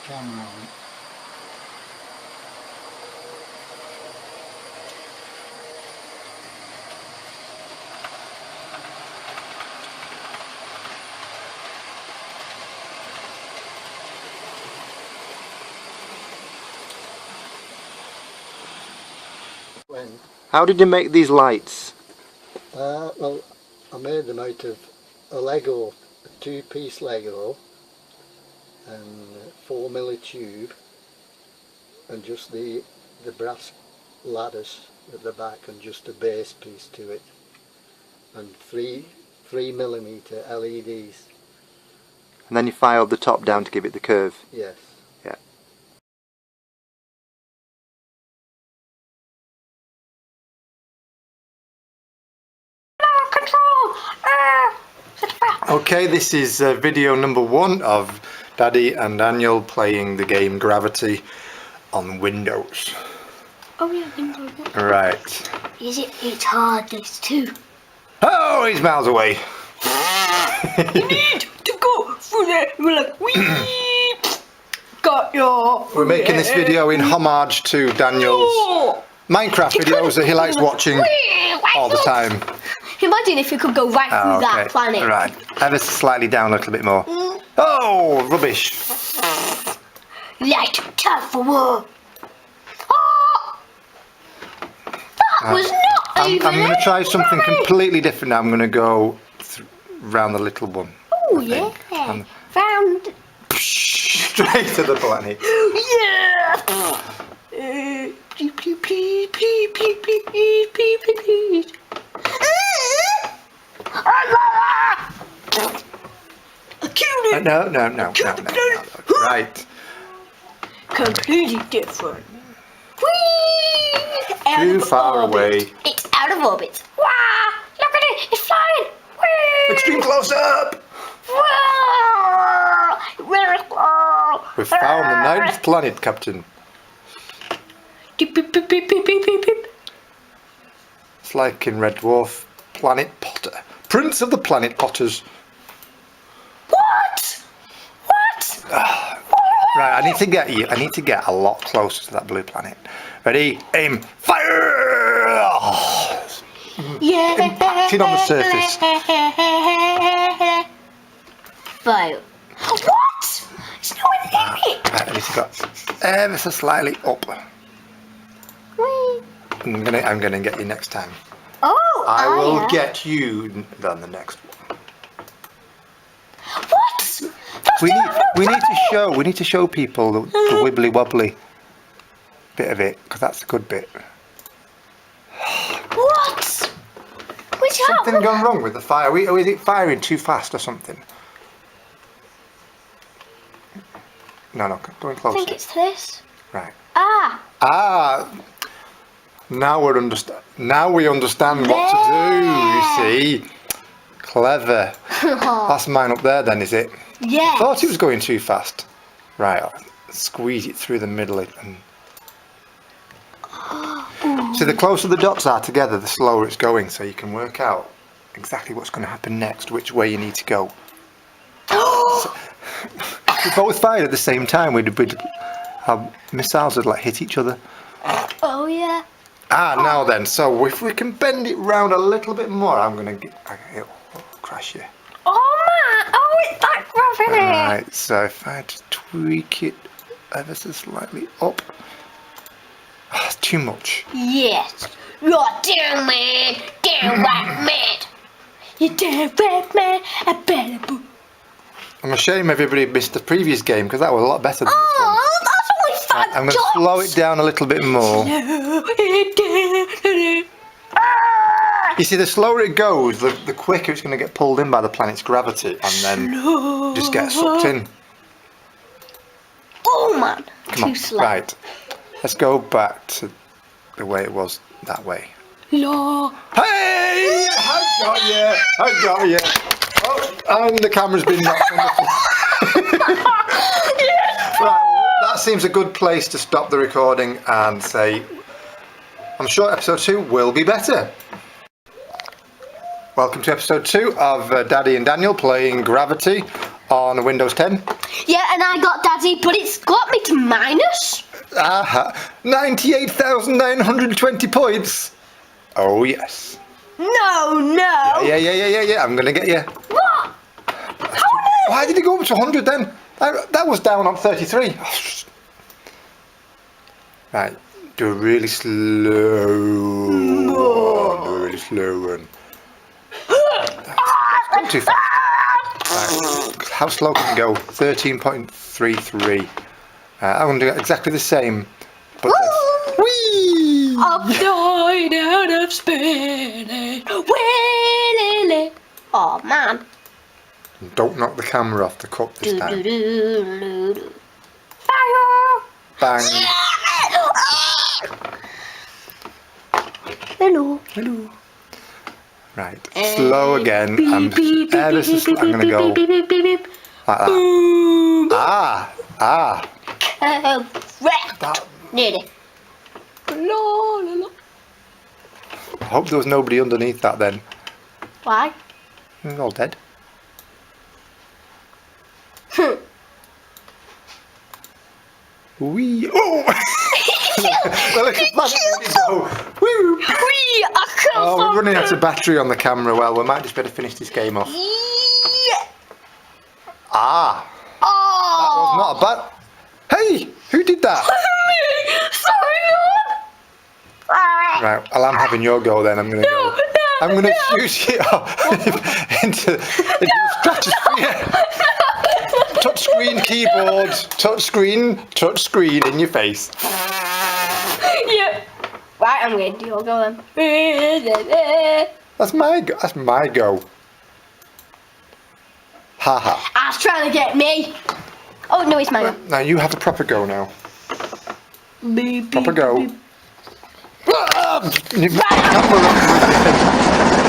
camera on. How did you make these lights? Well, I made them out of a Lego, a two-piece Lego, and 4mm tube, and just the brass ladders at the back, and just a base piece to it, and 3mm LEDs. And then you filed the top down to give it the curve? Yes. Yeah. Okay, this is video number 1 of Daddy and Daniel playing the game Gravity on Windows. Oh yeah, Windows. Right. It's hard, this too. Oh, he's miles away. You need to go through there. We're like, wee. Got your. We're making this video in homage to Daniel's Minecraft videos that he likes watching all the time. Imagine if you could go right through that planet. Right, ever so slightly down a little bit more. Oh, rubbish. Light, time for war. Oh, that was not even. I'm going to try something completely different now. I'm going to go round the little one. Oh yeah, round. Straight to the planet. Yeah. Please, please, please, please, please, please, please, please, please. No. Right. Completely different. Too far away. It's out of orbit. Wow! Look at it! It's flying! Whee! Extreme close up! Wow! We've found the 9th planet, Captain. Beep, beep, beep, beep, beep, beep, beep. It's like in Red Dwarf, Planet Potter. Prince of the Planet Potters. What? What? Right, I need to get a lot closer to that blue planet. Ready, aim, fire! Oh. Yeah. Impacting on the surface. Fire. What? It's nowhere near it. Right, I need to go ever so slightly up. Whee. I'm gonna get you next time. Oh, I will get you on the next one. What? We need to show people the wibbly wobbly bit of it, because that's a good bit. What? Which Something gone wrong with the fire? Or is it firing too fast or something? No, going closer. I think it's this. Right. Ah. Now we understand what to do. You see, clever. That's mine up there, then, is it? Yeah. I thought it was going too fast. Right, I'll squeeze it through the middle and. So the closer the dots are together, the slower it's going. So you can work out exactly what's going to happen next, which way you need to go. So, if we both fired at the same time, our missiles would like hit each other. Oh yeah. Now then, so if we can bend it round a little bit more, it'll crash you. Oh man! Oh, it's that gravity. Right, so if I just tweak it ever so slightly up. Oh, it's too much. Yes. You're down, man. Down right, man. You're down right, man. I better boo. I'm ashamed everybody missed the previous game, because that was a lot better than this one. Oh, that's only 5 I'm going to slow it down a little bit more. Slow it down. You see, the slower it goes, the quicker it's going to get pulled in by the planet's gravity, and then just get sucked in. Oh man, Come on, slow. right. Let's go back to the way it was that way. No. Hey! I got you! Oh, and the camera's been knocked on the floor. Right, that seems a good place to stop the recording and say, I'm sure episode 2 will be better. Welcome to episode 2 of Daddy and Daniel playing Gravity on a Windows 10. Yeah, and I got Daddy, but it's got me to minus. 98,920 points. Oh yes. No. Yeah. I'm gonna get you. What? Why did it go up to 100 then? That was down on 33. Right, do a really slow one. Do a really slow one. Not too fast. Right. How slow can it go? 13.33. I'm going to do exactly the same. But whee! I've died out of spinning. Wee-lee-lee. Oh man. Don't knock the camera off the cup this time. Do-do-do-do-do. Bang. Hello. Hello. Right, slow again. I'm ever so slow. I'm going to go like that. Correct. That. Nearly. I hope there was nobody underneath that then. Why? They're all dead. Wee. Oh! Well, look at that. Woo! Oh, we're running out of battery on the camera. Well, we might just better finish this game off. Yeah. Ah! That was Oh. not a bad. Hey! Who did that? Sorry, Lord. Right, well, I'm having your go then. I'm going to go. I'm going to shoot you into the stratosphere. Touchscreen keyboard. Touchscreen in your face. Yeah. Right, I'm going to do your go then. That's my go. That's my go. Haha. I was trying to get me. Oh, no, it's my go. Now you have a proper go now. Proper go. You've got the camera on.